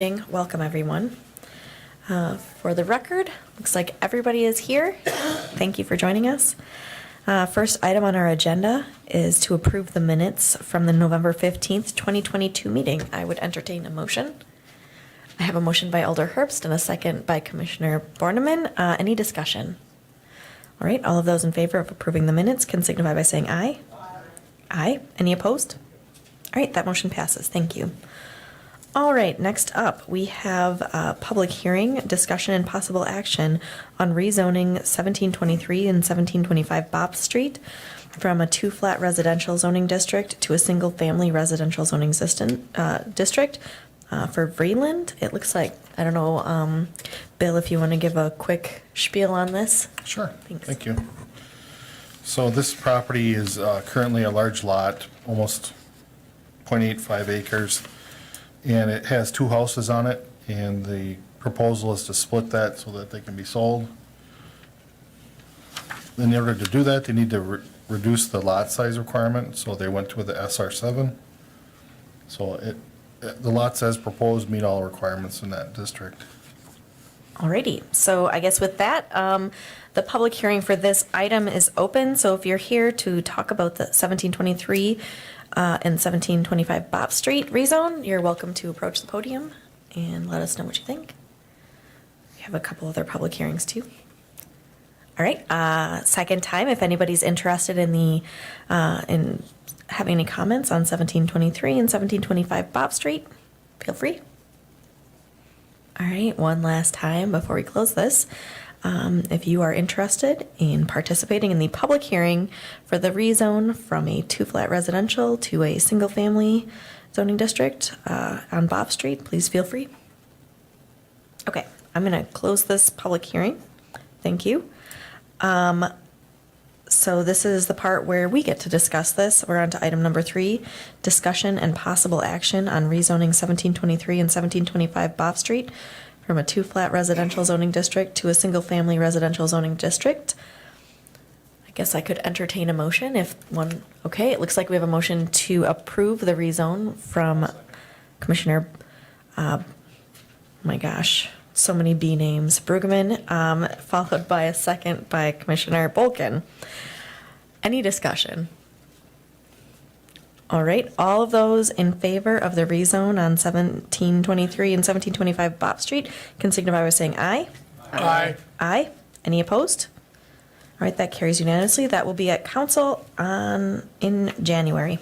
Welcome, everyone. For the record, looks like everybody is here. Thank you for joining us. First item on our agenda is to approve the minutes from the November 15th, 2022 meeting. I would entertain a motion. I have a motion by Alder Herbst and a second by Commissioner Borneman. Any discussion? All right, all of those in favor of approving the minutes can signify by saying aye. Aye. Any opposed? All right, that motion passes. Thank you. All right, next up, we have a public hearing, discussion, and possible action on rezoning 1723 and 1725 Bopp Street from a two-flat residential zoning district to a single-family residential zoning district for Vreeland. It looks like, I don't know, Bill, if you want to give a quick spiel on this. Sure. Thanks. Thank you. So this property is currently a large lot, almost 0.85 acres. And it has two houses on it, and the proposal is to split that so that they can be sold. In order to do that, they need to reduce the lot size requirement, so they went to the SR7. So the lots as proposed meet all requirements in that district. Alrighty, so I guess with that, the public hearing for this item is open. So if you're here to talk about the 1723 and 1725 Bopp Street rezone, you're welcome to approach the podium and let us know what you think. We have a couple other public hearings too. All right, second time, if anybody's interested in in having any comments on 1723 and 1725 Bopp Street, feel free. All right, one last time before we close this. If you are interested in participating in the public hearing for the rezone from a two-flat residential to a single-family zoning district on Bopp Street, please feel free. Okay, I'm going to close this public hearing. Thank you. So this is the part where we get to discuss this. We're on to item number 3, discussion and possible action on rezoning 1723 and 1725 Bopp Street from a two-flat residential zoning district to a single-family residential zoning district. I guess I could entertain a motion if one. Okay, it looks like we have a motion to approve the rezone from Commissioner, my gosh, so many B names, Brueggemann, followed by a second by Commissioner Bolkin. Any discussion? All right, all of those in favor of the rezone on 1723 and 1725 Bopp Street can signify by saying aye. Aye. Aye. Any opposed? All right, that carries unanimously. That will be at council in January.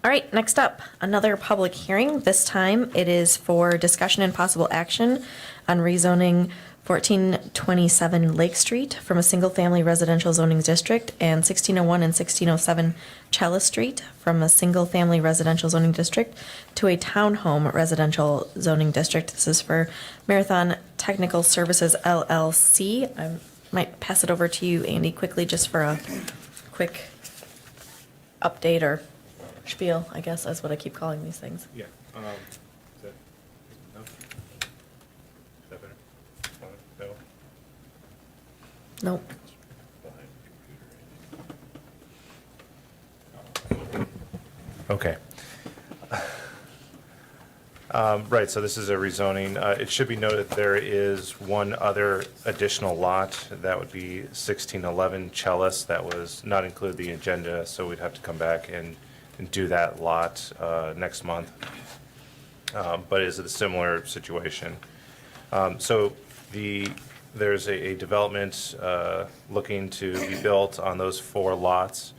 All right, next up, another public hearing. This time it is for discussion and possible action on rezoning 1427 Lake Street from a single-family residential zoning district and 1601 and 1607 Chella Street from a single-family residential zoning district to a townhome residential zoning district. This is for Marathon Technical Services LLC. I might pass it over to you, Andy, quickly, just for a quick update or spiel, I guess, that's what I keep calling these things. Yeah. Is that enough? Is that better? No? Nope. Okay. Right, so this is a rezoning. It should be noted there is one other additional lot. That would be 1611 Chellis. That was not included in the agenda, so we'd have to come back and do that lot next month. But it is a similar situation. So there's a development looking to be built on those 4 lots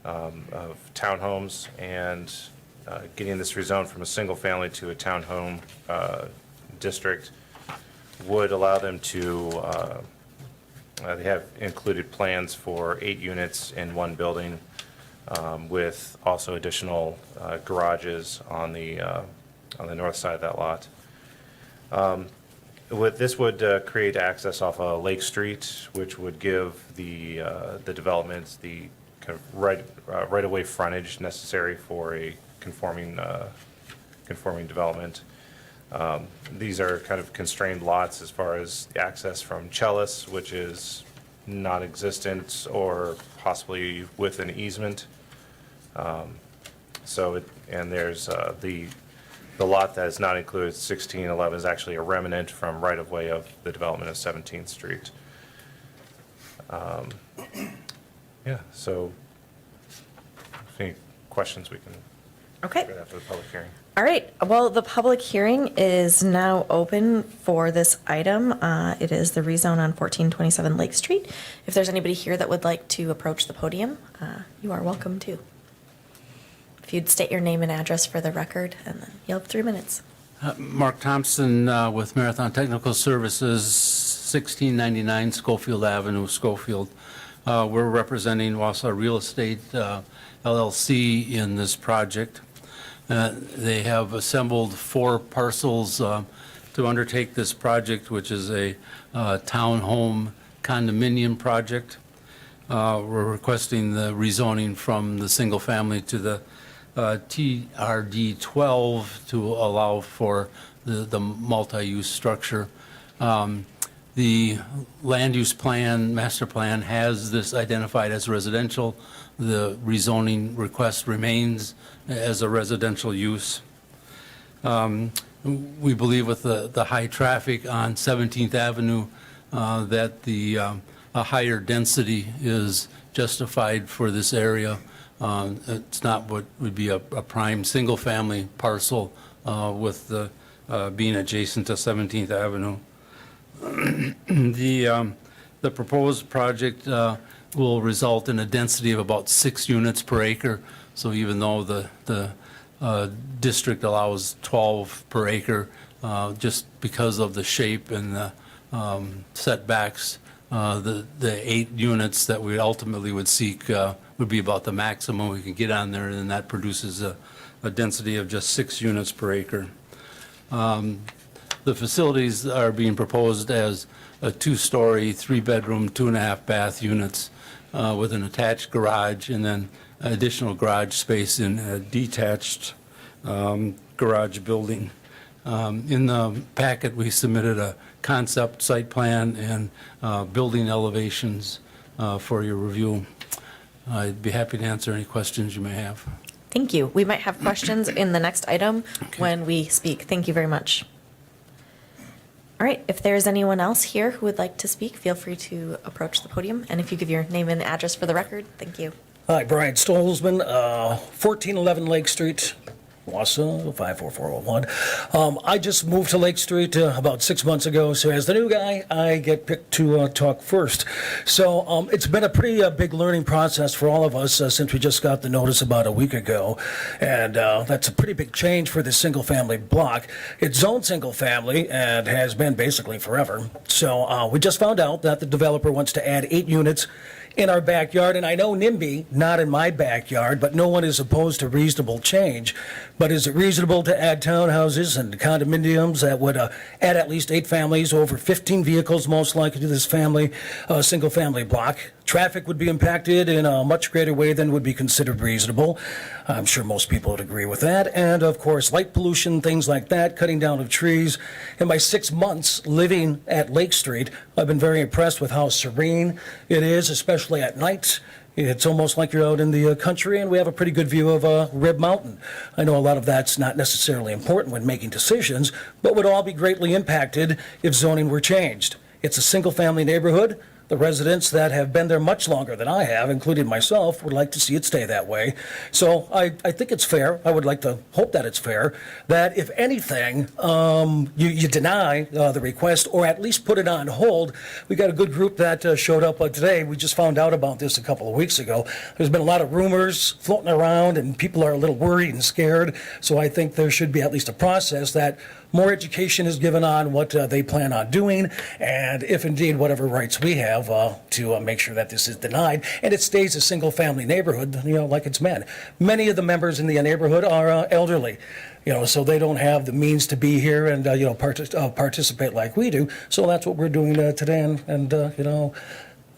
of townhomes, and getting this rezoned from a single family to a townhome district would allow them to, they have included plans for 8 units in one building with also additional garages on the north side of that lot. This would create access off of Lake Street, which would give the developments the kind of right-of-way frontage necessary for a conforming development. These are kind of constrained lots as far as the access from Chellis, which is non-existent or possibly with an easement. And there's the The lot that is not included, 1611, is actually a remnant from right-of-way of the development of 17th Street. Yeah, so if any questions, we can Okay. right after the public hearing. All right. Well, the public hearing is now open for this item. It is the rezone on 1427 Lake Street. If there's anybody here that would like to approach the podium, you are welcome to. If you'd state your name and address for the record, and then you'll have 3 minutes. Mark Thompson with Marathon Technical Services, 1699 Schofield Avenue, Schofield. We're representing Wausau Real Estate LLC in this project. They have assembled 4 parcels to undertake this project, which is a townhome condominium project. We're requesting the rezoning from the single family to the TRD 12 to allow for the multi-use structure. The land use plan, master plan, has this identified as residential. The rezoning request remains as a residential use. We believe with the high traffic on 17th Avenue that a higher density is justified for this area. It's not what would be a prime single-family parcel with the being adjacent to 17th Avenue. The proposed project will result in a density of about 6 units per acre. So even though the district allows 12 per acre, just because of the shape and the setbacks, the 8 units that we ultimately would seek would be about the maximum we can get on there, and that produces a density of just 6 units per acre. The facilities are being proposed as a 2-story, 3-bedroom, 2.5-bath units with an attached garage and then additional garage space in a detached garage building. In the packet, we submitted a concept site plan and building elevations for your review. I'd be happy to answer any questions you may have. Thank you. We might have questions in the next item when we speak. Thank you very much. All right, if there's anyone else here who would like to speak, feel free to approach the podium. And if you give your name and address for the record, thank you. Hi, Brian Stolzman, 1411 Lake Street, Wausau, 54401. I just moved to Lake Street about 6 months ago, so as the new guy, I get picked to talk first. So it's been a pretty big learning process for all of us since we just got the notice about a week ago, and that's a pretty big change for this single-family block. It's zoned single-family and has been basically forever. So we just found out that the developer wants to add 8 units in our backyard, and I know NIMBY, not in my backyard, but no one is opposed to reasonable change. But is it reasonable to add townhouses and condominiums that would add at least 8 families, over 15 vehicles most likely to this single-family block? Traffic would be impacted in a much greater way than would be considered reasonable. I'm sure most people would agree with that. And of course, light pollution, things like that, cutting down of trees. In my 6 months living at Lake Street, I've been very impressed with how serene it is, especially at night. It's almost like you're out in the country, and we have a pretty good view of Rib Mountain. I know a lot of that's not necessarily important when making decisions, but would all be greatly impacted if zoning were changed. It's a single-family neighborhood. The residents that have been there much longer than I have, including myself, would like to see it stay that way. So I think it's fair. I would like to hope that it's fair, that if anything, you deny the request or at least put it on hold. We got a good group that showed up today. We just found out about this a couple of weeks ago. There's been a lot of rumors floating around, and people are a little worried and scared. So I think there should be at least a process that more education is given on what they plan on doing, and if indeed whatever rights we have to make sure that this is denied, and it stays a single-family neighborhood, like it's meant. Many of the members in the neighborhood are elderly, so they don't have the means to be here and participate like we do. So that's what we're doing today, and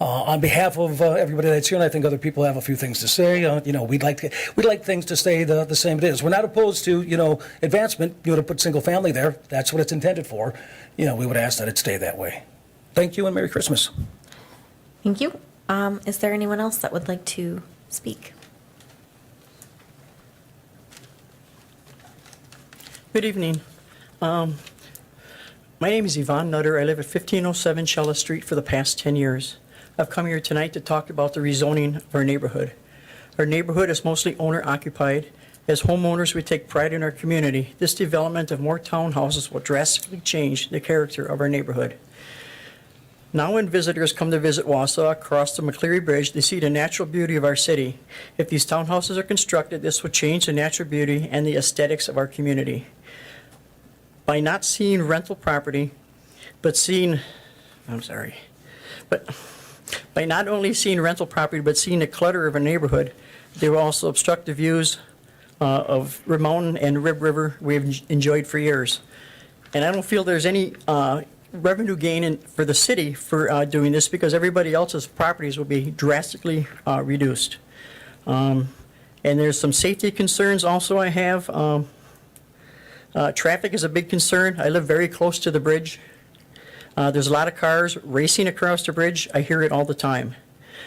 on behalf of everybody that's here, and I think other people have a few things to say, we'd like things to stay the same it is. We're not opposed to, advancement, to put single family there. That's what it's intended for. We would ask that it stay that way. Thank you and Merry Christmas. Thank you. Is there anyone else that would like to speak? Good evening. My name is Yvonne Nutter. I live at 1507 Chella Street for the past 10 years. I've come here tonight to talk about the rezoning of our neighborhood. Our neighborhood is mostly owner-occupied. As homeowners, we take pride in our community. This development of more townhouses will drastically change the character of our neighborhood. Now when visitors come to visit Wausau across the McCleary Bridge, they see the natural beauty of our city. If these townhouses are constructed, this will change the natural beauty and the aesthetics of our community. By not seeing rental property, but by not only seeing rental property, but seeing the clutter of a neighborhood, they will also obstruct the views of Rib Mountain and Rib River we've enjoyed for years. And I don't feel there's any revenue gain for the city for doing this because everybody else's properties will be drastically reduced. And there's some safety concerns also I have. Traffic is a big concern. I live very close to the bridge. There's a lot of cars racing across the bridge. I hear it all the time.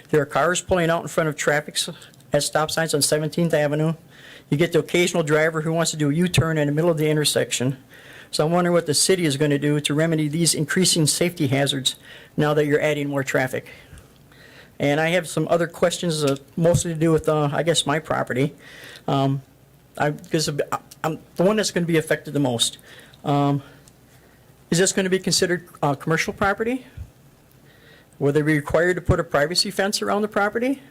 There are cars pulling out in front of traffic at stop signs on 17th Avenue. You get the occasional driver who wants to do a U-turn in the middle of the intersection. So I'm wondering what the city is going to do to remedy these increasing safety hazards now that you're adding more traffic. And I have some other questions mostly to do with, I guess, my property. Because I'm the one that's going to be affected the most. Is this going to be considered commercial property? Will they be required to put a privacy fence around the property?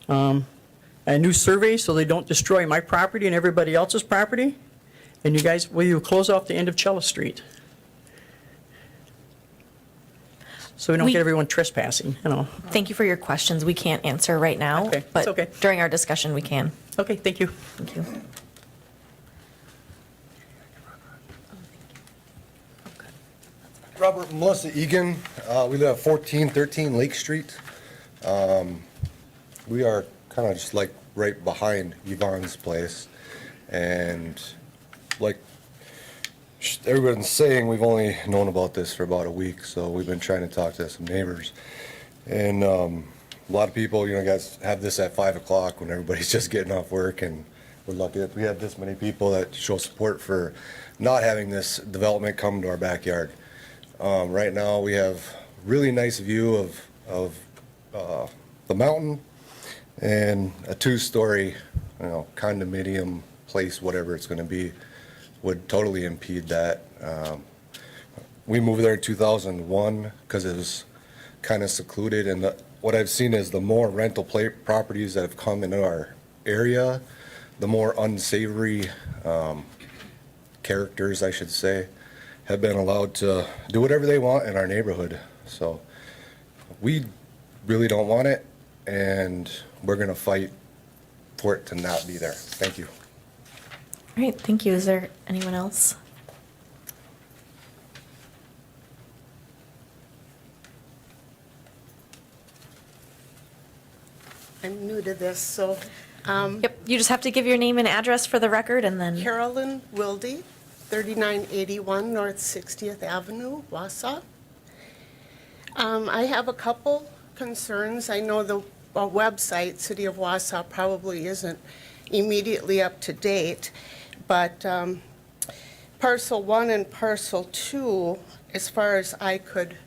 A new survey so they don't destroy my property and everybody else's property? And you guys, will you close off the end of Chella Street? So we don't get everyone trespassing, you know. Thank you for your questions. We can't answer right now, Okay, but it's okay. during our discussion, we can. Okay, thank you. Thank you. Robert and Melissa Egan. We live at 1413 Lake Street. We are kind of just like right behind Yvonne's place. And like everyone's saying, we've only known about this for about a week, so we've been trying to talk to some neighbors. And a lot of people, guys have this at 5 o'clock when everybody's just getting off work, and we're lucky that we have this many people that show support for not having this development come to our backyard. Right now, we have really nice view of the mountain and a two-story, condominium place, whatever it's going to be, would totally impede that. We moved there in 2001 because it was kind of secluded, and what I've seen is the more rental properties that have come into our area, the more unsavory characters, I should say, have been allowed to do whatever they want in our neighborhood. So we really don't want it, and we're going to fight for it to not be there. Thank you. All right, thank you. Is there anyone else? I'm new to this, so Yep, you just have to give your name and address for the record, and then. Carolyn Wilde, 3981 North 60th Avenue, Wausau. I have a couple concerns. I know the website, City of Wausau, probably isn't immediately up to date, but Parcel 1 and Parcel 2, as far as I could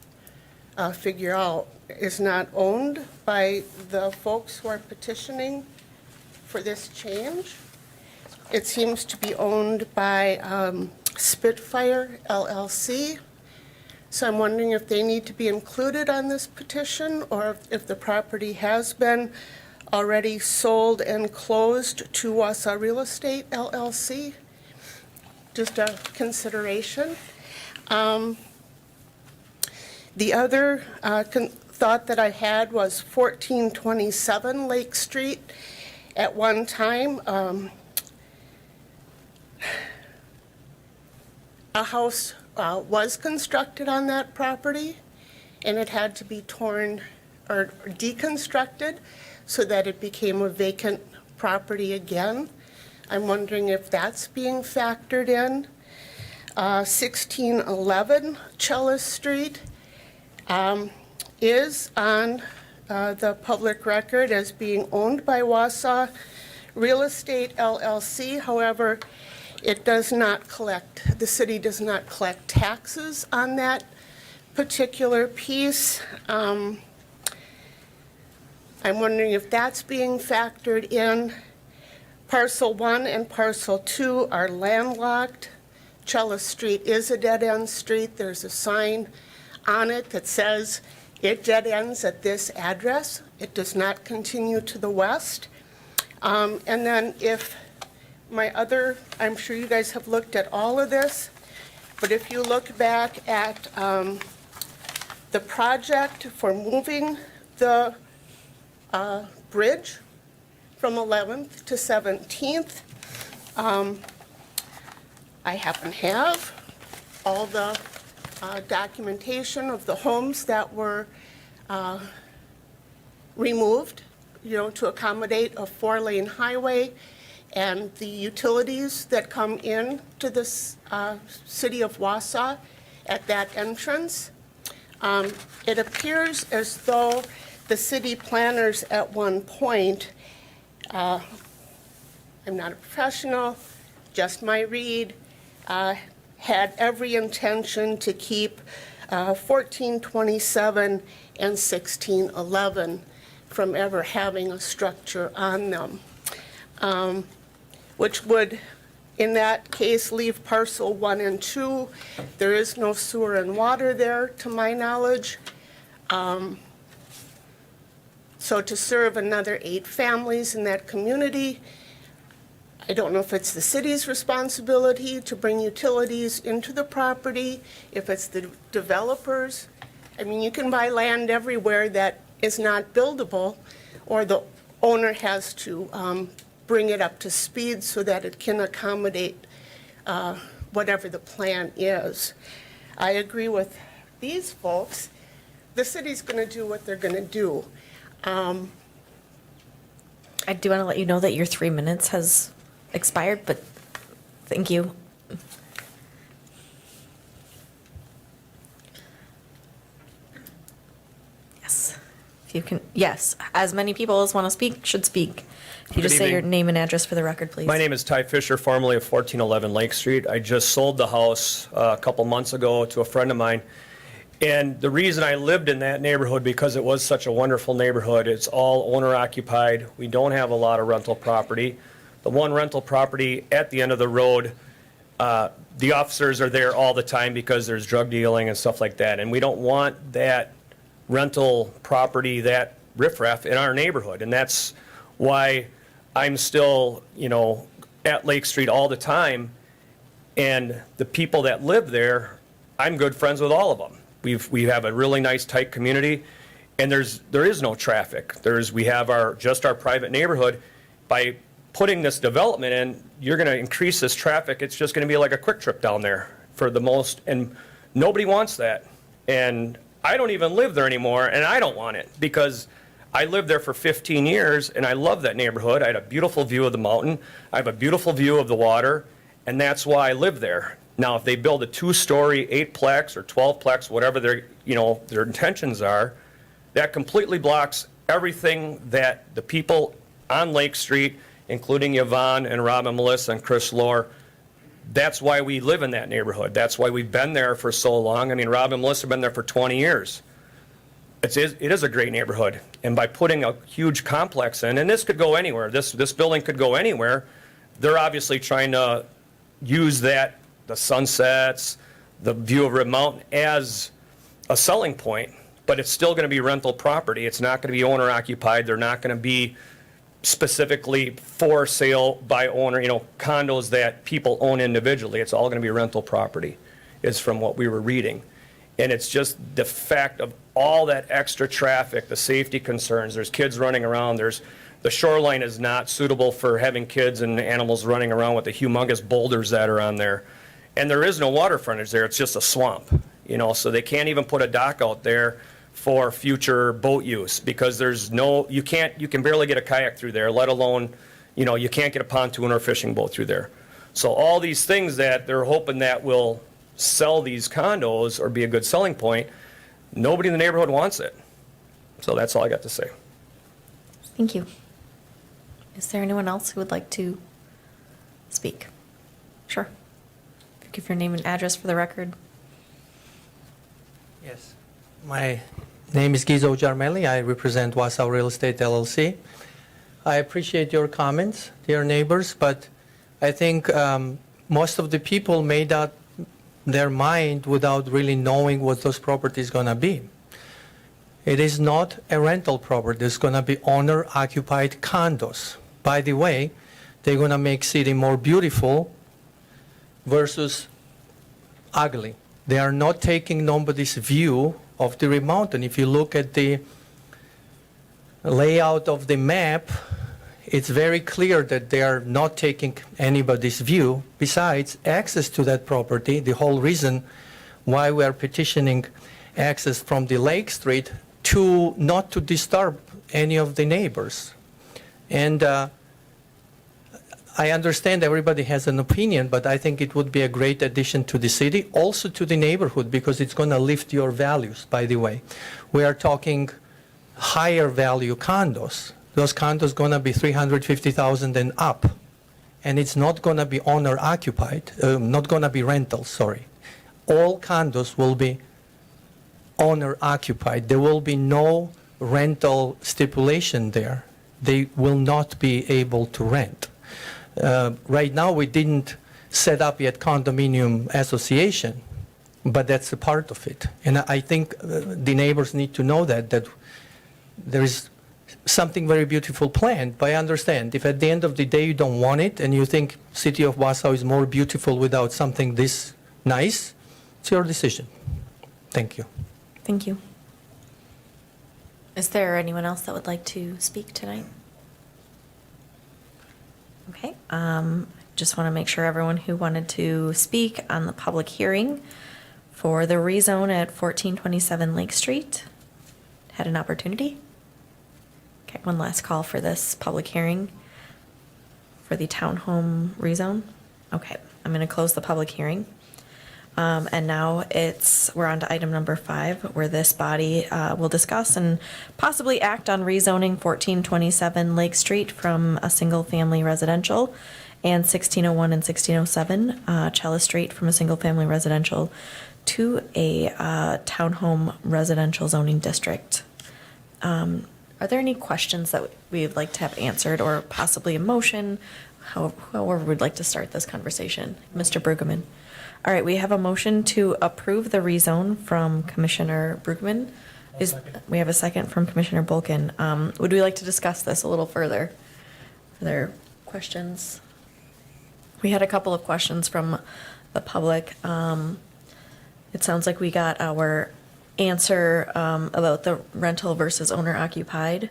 figure out, is not owned by the folks who are petitioning for this change. It seems to be owned by Spitfire LLC. So I'm wondering if they need to be included on this petition, or if the property has been already sold and closed to Wausau Real Estate LLC. Just a consideration. The other thought that I had was 1427 Lake Street. At one time, a house was constructed on that property, and it had to be torn or deconstructed so that it became a vacant property again. I'm wondering if that's being factored in. 1611 Chella Street is on the public record as being owned by Wausau Real Estate LLC. However, It does not collect, the city does not collect taxes on that particular piece. I'm wondering if that's being factored in. Parcel 1 and Parcel 2 are landlocked. Chella Street is a dead-end street. There's a sign on it that says it dead ends at this address. It does not continue to the west. And then if I'm sure you guys have looked at all of this, but if you look back at the project for moving the bridge from 11th to 17th, I happen to have all the documentation of the homes that were removed, to accommodate a 4-lane highway, and the utilities that come in to the city of Wausau at that entrance. It appears as though the city planners at one point, I'm not a professional, just my read, had every intention to keep 1427 and 1611 from ever having a structure on them, which would, in that case, leave parcel 1 and 2. There is no sewer and water there, to my knowledge. So to serve another 8 families in that community, I don't know if it's the city's responsibility to bring utilities into the property, if it's the developers. I mean, you can buy land everywhere that is not buildable, or the owner has to bring it up to speed so that it can accommodate whatever the plan is. I agree with these folks. The city's going to do what they're going to do. I do want to let you know that your 3 minutes has expired, but thank you. Yes. If you can, yes, as many people as want to speak should speak. If you Good just say your evening. name and address for the record, please. My name is Ty Fisher, formerly of 1411 Lake Street. I just sold the house a couple months ago to a friend of mine. And the reason I lived in that neighborhood, because it was such a wonderful neighborhood, it's all owner occupied. We don't have a lot of rental property. The one rental property at the end of the road, the officers are there all the time because there's drug dealing and stuff like that. And we don't want that rental property, that riffraff in our neighborhood. And that's why I'm still, at Lake Street all the time. And the people that live there, I'm good friends with all of them. We have a really nice, tight community, and there is no traffic. We have just our private neighborhood. By putting this development in, you're going to increase this traffic. It's just going to be like a quick trip down there for the most, and nobody wants that. And I don't even live there anymore, and I don't want it because I lived there for 15 years, and I love that neighborhood. I had a beautiful view of the mountain. I have a beautiful view of the water, and that's why I live there. Now, if they build a 2-story, 8-plex or 12-plex, whatever their intentions are, that completely blocks everything that the people on Lake Street, including Yvonne and Rob and Melissa and Chris Lohr, that's why we live in that neighborhood. That's why we've been there for so long. I mean, Rob and Melissa have been there for 20 years. It is a great neighborhood. And by putting a huge complex in, and this could go anywhere, this building could go anywhere, they're obviously trying to use that, the sunsets, the view of Rib Mountain as a selling point, but it's still going to be rental property. It's not going to be owner occupied. They're not going to be specifically for sale by owner, condos that people own individually. It's all going to be rental property, is from what we were reading. And it's just the fact of all that extra traffic, the safety concerns. There's kids running around. The shoreline is not suitable for having kids and animals running around with the humongous boulders that are on there. And there is no water frontage there. It's just a swamp, so they can't even put a dock out there for future boat use because you can barely get a kayak through there, let alone, you can't get a pontoon or fishing boat through there. So all these things that they're hoping that will sell these condos or be a good selling point, nobody in the neighborhood wants it. So that's all I got to say. Thank you. Is there anyone else who would like to speak? Sure. Give your name and address for the record. Yes. My name is Gizo Jarmeli. I represent Wausau Real Estate LLC. I appreciate your comments, dear neighbors, but I think most of the people made up their mind without really knowing what those properties going to be. It is not a rental property. It's going to be owner-occupied condos. By the way, they're going to make city more beautiful versus ugly. They are not taking nobody's view of the Red Mountain. If you look at the layout of the map, it's very clear that they are not taking anybody's view. Besides, access to that property, the whole reason why we are petitioning access from the Lake Street to not to disturb any of the neighbors. And I understand everybody has an opinion, but I think it would be a great addition to the city, also to the neighborhood, because it's going to lift your values, by the way. We are talking higher value condos. Those condos going to be $350,000 and up. And it's not going to be owner occupied, not going to be rental, sorry. All condos will be owner occupied. There will be no rental stipulation there. They will not be able to rent. Right now, we didn't set up yet condominium association, but that's a part of it. And I think the neighbors need to know that there is something very beautiful planned. But I understand, if at the end of the day you don't want it and you think city of Wausau is more beautiful without something this nice, it's your decision. Thank you. Thank you. Is there anyone else that would like to speak tonight? Okay, just want to make sure everyone who wanted to speak on the public hearing for the rezone at 1427 Lake Street had an opportunity. Okay, one last call for this public hearing for the townhome rezone. Okay, I'm going to close the public hearing. And now we're on to item number 5, where this body will discuss and possibly act on rezoning 1427 Lake Street from a single-family residential and 1601 and 1607 Chella Street from a single-family residential to a townhome residential zoning district. Are there any questions that we'd like to have answered, or possibly a motion? However we'd like to start this conversation. Mr. Brueggemann. All right, we have a motion to approve the rezone from Commissioner Brueggemann. We have a second from Commissioner Bulkin. Would we like to discuss this a little further? Are there questions? We had a couple of questions from the public. It sounds like we got our answer about the rental versus owner occupied.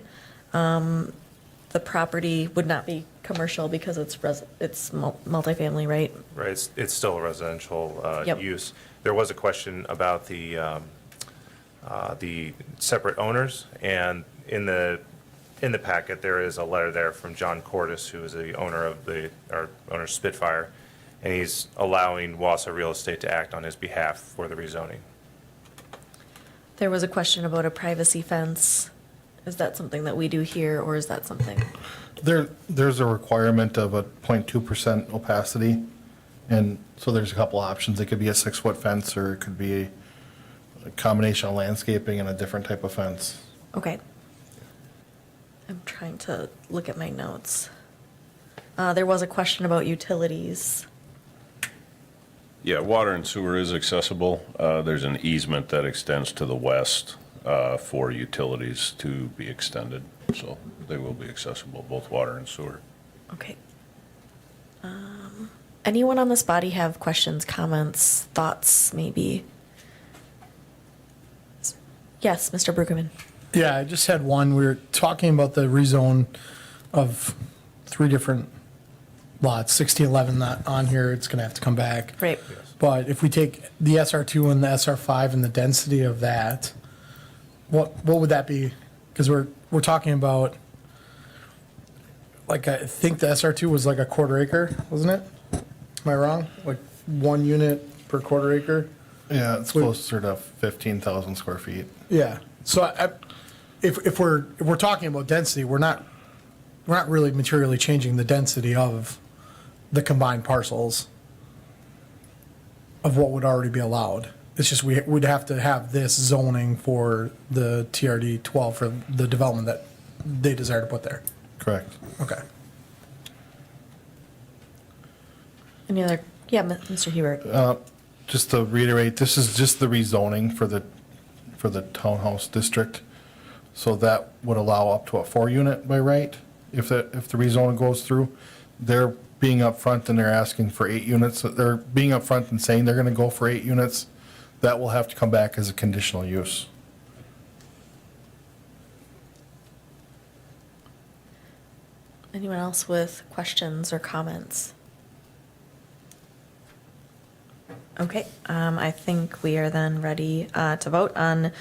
The property would not be commercial because it's multifamily, right? Right, it's still a residential Yep. use. There was a question about the separate owners, and in the packet, there is a letter there from John Cordes, who is the owner of owner Spitfire, and he's allowing Wausau Real Estate to act on his behalf for the rezoning. There was a question about a privacy fence. Is that something that we do here, or is that something? There's a requirement of a 0.2% opacity, and so there's a couple options. It could be a 6-foot fence, or it could be a combination of landscaping and a different type of fence. Okay. I'm trying to look at my notes. There was a question about utilities. Yeah, water and sewer is accessible. There's an easement that extends to the west for utilities to be extended, so they will be accessible, both water and sewer. Okay. Anyone on this body have questions, comments, thoughts, maybe? Yes, Mr. Brueggemann. Yeah, I just had one. We were talking about the rezone of 3 different lots, 1611 not on here, it's gonna have to come back. Right. But if we take the SR2 and the SR5 and the density of that, what would that be? Because we're talking about, like, I think the SR2 was like a quarter acre, wasn't it? Am I wrong? Like 1 unit per quarter acre? Yeah, it's closer to 15,000 square feet. Yeah. So if we're talking about density, we're not really materially changing the density of the combined parcels. of what would already be allowed. It's just we'd have to have this zoning for the TRD 12 for the development that they desire to put there. Correct. Okay. Any other, yeah, Mr. Hebert? Just to reiterate, this is just the rezoning for the townhouse district. So that would allow up to a 4-unit by right, if the rezoning goes through. They're being upfront and they're asking for 8 units. They're being upfront and saying they're gonna go for 8 units. That will have to come back as a conditional use. Anyone else with questions or comments? Okay, I think we are then ready to vote on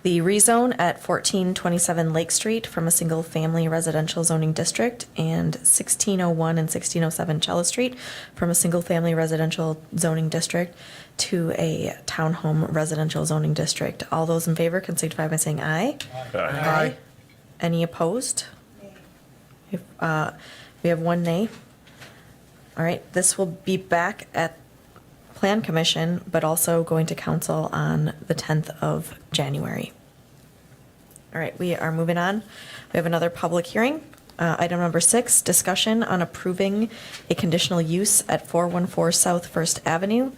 the rezone at 1427 Lake Street from a single-family residential zoning district and 1601 and 1607 Chella Street from a single-family residential zoning district to a townhome residential zoning district. All those in favor can signify by saying aye. Aye. Any opposed? We have 1 nay. All right, this will be back at Plan Commission, but also going to council on the 10th of January. All right, we are moving on. We have another public hearing. Item number 6, discussion on approving a conditional use at 414 South First Avenue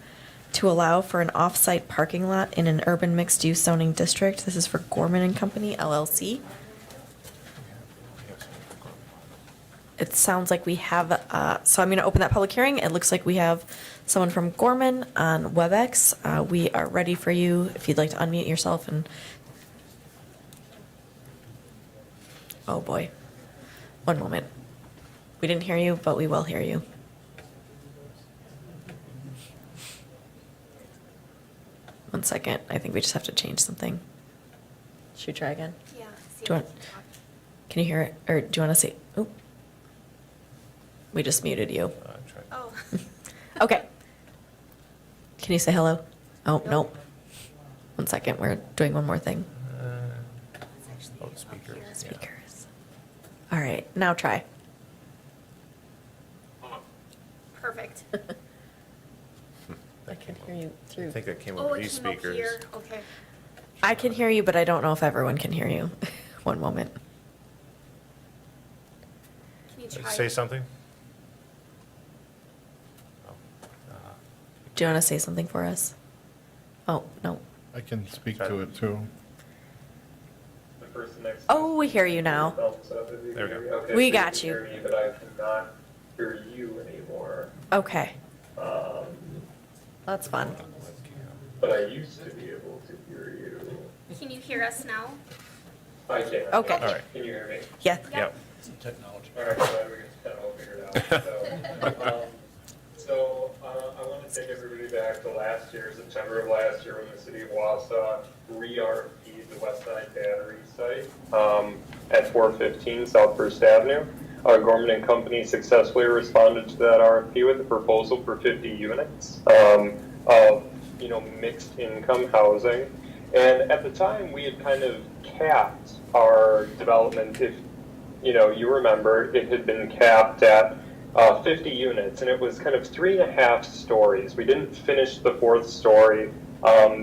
to allow for an off-site parking lot in an urban mixed-use zoning district. This is for Gorman and Company, LLC. It sounds like we have, so I'm going to open that public hearing. It looks like we have someone from Gorman on WebEx. We are ready for you if you'd like to unmute yourself and. Oh boy. 1 moment. We didn't hear you, but we will hear you. One second. I think we just have to change something. Should we try again? Yeah. Do you want, can you hear it? Or do you want to say, oh, we just muted you. Oh. Okay. Can you say hello? Oh, nope. 1 second, we're doing one more thing. Oh, the speakers. yeah. Speakers. All right, now try. Perfect. I can hear you I through. think that came Oh, over it these came up speakers. here. Okay. I can hear you, but I don't know if everyone can hear you. 1 moment. Can you try? Say something? Do you want to say something for us? Oh, no. I can speak to it too. Oh, we hear you now. There we go. We got you. But I cannot hear you anymore. Okay. That's fun. But I used to be able to hear you. Can you hear us now? I can. Okay. All right. Can you hear me? Yeah. Yep. All right, so we kind of all figured out. So I want to take everybody back to last year, September of last year, when the city of Wausau re-RFP'd the West Side Battery site at 415 South First Avenue. Gorman and Company successfully responded to that RFP with a proposal for 50 units of, mixed income housing. And at the time, we had kind of capped our development. If you remember, it had been capped at 50 units, and it was kind of 3.5 stories. We didn't finish the 4th story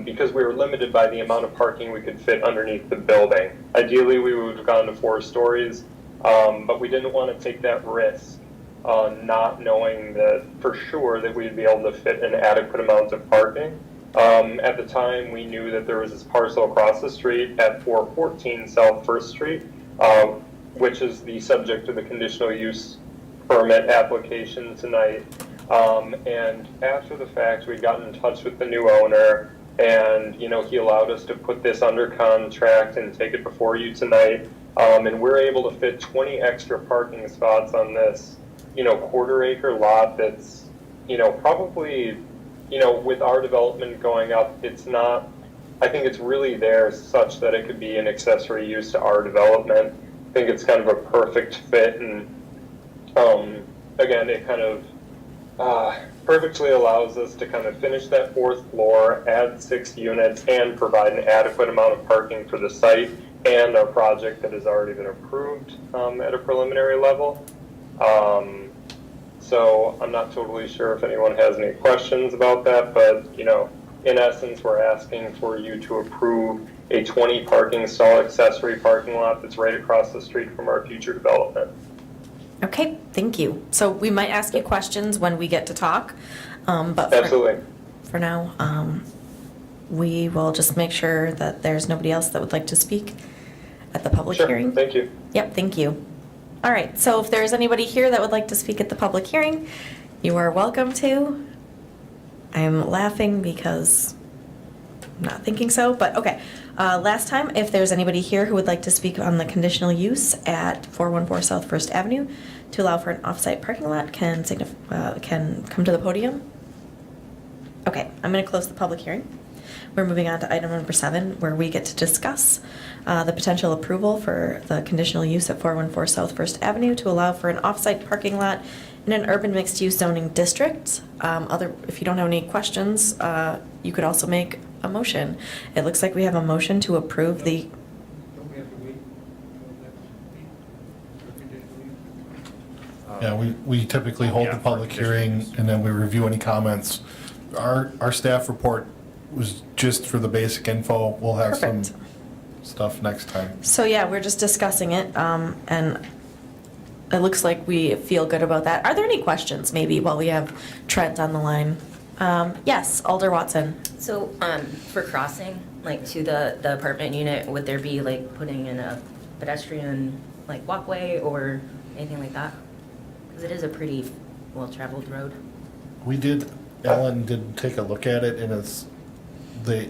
because we were limited by the amount of parking we could fit underneath the building. Ideally, we would have gone to 4 stories, but we didn't want to take that risk, not knowing that for sure that we'd be able to fit an adequate amount of parking. At the time, we knew that there was this parcel across the street at 414 South First Street, which is the subject of the conditional use permit application tonight. And after the fact, we got in touch with the new owner, and he allowed us to put this under contract and take it before you tonight. And we're able to fit 20 extra parking spots on this, quarter-acre lot that's, probably, with our development going up, it's not. I think it's really there such that it could be an accessory use to our development. I think it's kind of a perfect fit, and again, it kind of perfectly allows us to kind of finish that 4th floor, add 6 units, and provide an adequate amount of parking for the site and our project that has already been approved at a preliminary level. So So I'm not totally sure if anyone has any questions about that, but, in essence, we're asking for you to approve a 20 parking stall accessory parking lot that's right across the street from our future development. Okay, thank you. So we might ask you questions when we get to talk, but Absolutely. for now, we will just make sure that there's nobody else that would like to speak at the public Sure, hearing. thank you. Yep, thank you. All right, so if there's anybody here that would like to speak at the public hearing, you are welcome to. I'm laughing because I'm not thinking so, but okay. Last time, if there's anybody here who would like to speak on the conditional use at 414 South First Avenue to allow for an off-site parking lot, can come to the podium. Okay, I'm going to close the public hearing. We're moving on to item number 7, where we get to discuss the potential approval for the conditional use at 414 South First Avenue to allow for an off-site parking lot in an urban mixed-use zoning district. If you don't have any questions, you could also make a motion. It looks like we have a motion to approve the. Yeah, we typically hold the public hearing and then we review any comments. Our staff report was just for the basic info. We'll have Perfect. some stuff next time. So yeah, we're just discussing it, and it looks like we feel good about that. Are there any questions, maybe, while we have Trent on the line? Yes, Alder Watson. So, for crossing, like to the apartment unit, would there be like putting in a pedestrian like walkway or anything like that? Because it is a pretty well-traveled road. Alan did take a look at it, and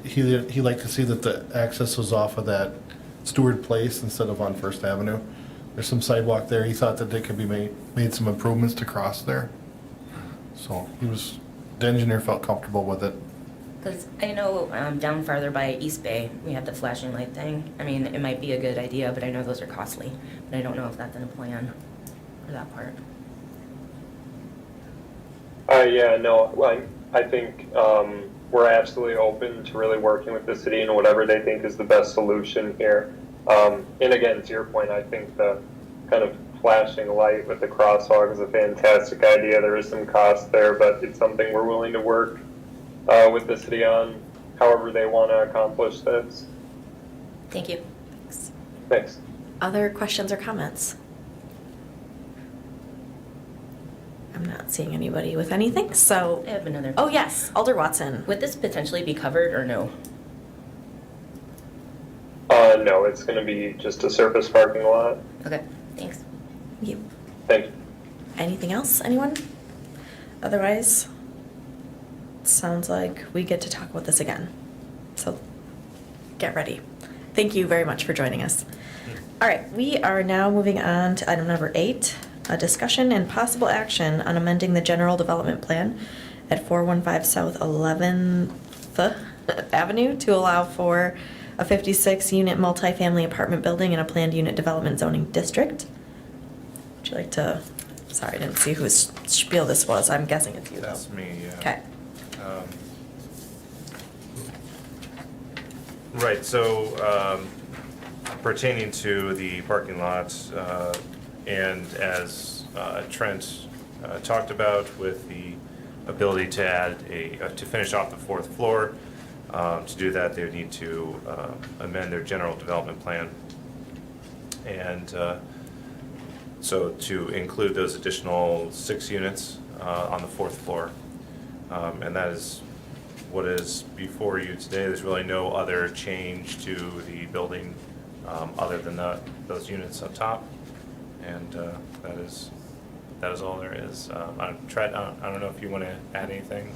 he liked to see that the access was off of that Stewart Place instead of on First Avenue. There's some sidewalk there. He thought that they could be made some improvements to cross there. So the engineer felt comfortable with it. Because I know down farther by East Bay, we have the flashing light thing. I mean, it might be a good idea, but I know those are costly. But I don't know if that's in a plan for that part. Yeah, no, I think we're absolutely open to really working with the city and whatever they think is the best solution here. And again, to your point, I think the kind of flashing light with the crosswalk is a fantastic idea. There is some cost there, but it's something we're willing to work with the city on, however they want to accomplish this. Thank you. Thanks. Other questions or comments? I'm not seeing anybody with anything, so. I have another. Oh, yes, Alder Watson. Would this potentially be covered or no? No, it's going to be just a surface parking lot. Okay, thanks. Thank you. Thank you. Anything else, anyone? Otherwise, it sounds like we get to talk about this again. So get ready. Thank you very much for joining us. All right, we are now moving on to item number 8, a discussion and possible action on amending the general development plan at 415 South 11th Avenue to allow for a 56-unit multifamily apartment building in a planned unit development zoning district. Would you like to, sorry, I didn't see whose spiel this was. I'm guessing it's you, though. That's me, yeah. Okay. Right, so pertaining to the parking lot, and as Trent talked about with the ability to add to finish off the 4th floor, to do that, they would need to amend their general development plan. And so to include those additional 6 units on the 4th floor. And that is what is before you today. There's really no other change to the building other than those units up top. And that is all there is. I don't know if you want to add anything.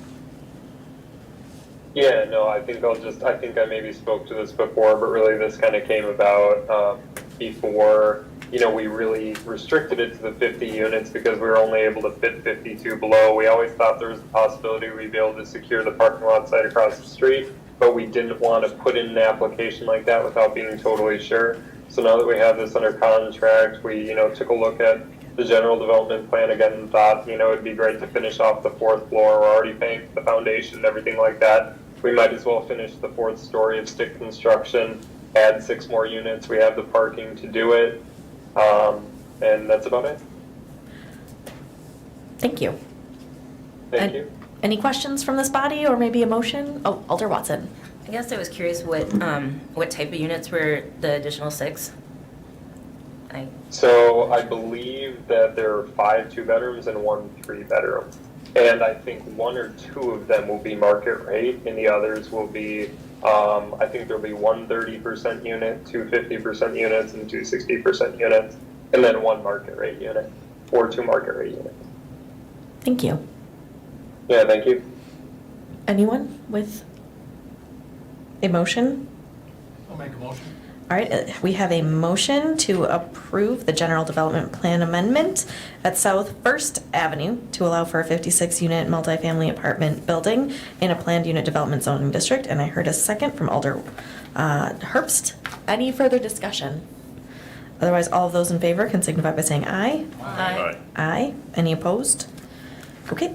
Yeah, no, I think I maybe spoke to this before, but really this kind of came about before, we really restricted it to the 50 units because we were only able to fit 52 below. We always thought there was a possibility we'd be able to secure the parking lot site across the street, but we didn't want to put in an application like that without being totally sure. So now that we have this under contract, we, took a look at the general development plan again and thought, it'd be great to finish off the 4th floor. We're already paying for the foundation and everything like that. We might as well finish the 4th story of stick construction, add 6 more units. We have the parking to do it. And that's about it. Thank you. Thank you. Any questions from this body or maybe a motion? Oh, Alder Watson. I guess I was curious what type of units were the additional 6? So I believe that there are 5 2-bedrooms and 1 3-bedroom. And I think 1 or 2 of them will be market rate, and the others will be, I think there'll be 1 30% unit, 2 50% units, and 2 60% units, and then 1 market rate unit, or 2 market rate units. Thank you. Yeah, thank you. Anyone with a motion? I'll make a motion. All right, we have a motion to approve the general development plan amendment at South First Avenue to allow for a 56-unit multifamily apartment building in a planned unit development zoning district. And I heard a second from Alder Herbst. Any further discussion? Otherwise, all of those in favor can signify by saying aye. Aye. Aye. Any opposed? Okay.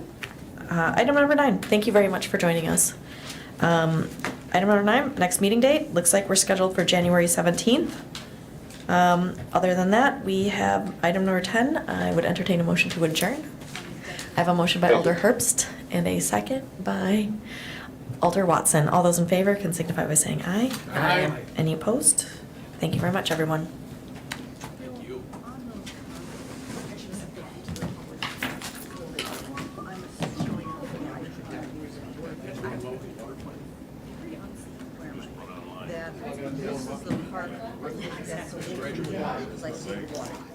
Item number 9. Thank you very much for joining us. Item number 9, next meeting date, looks like we're scheduled for January 17th. Other than that, we have item number 10. I would entertain a motion to adjourn. I have a motion by Alder Herbst and a second by Alder Watson. All those in favor can signify by saying aye. Aye. Any opposed? Thank you very much, everyone. This is the part, that's the, because I see the water.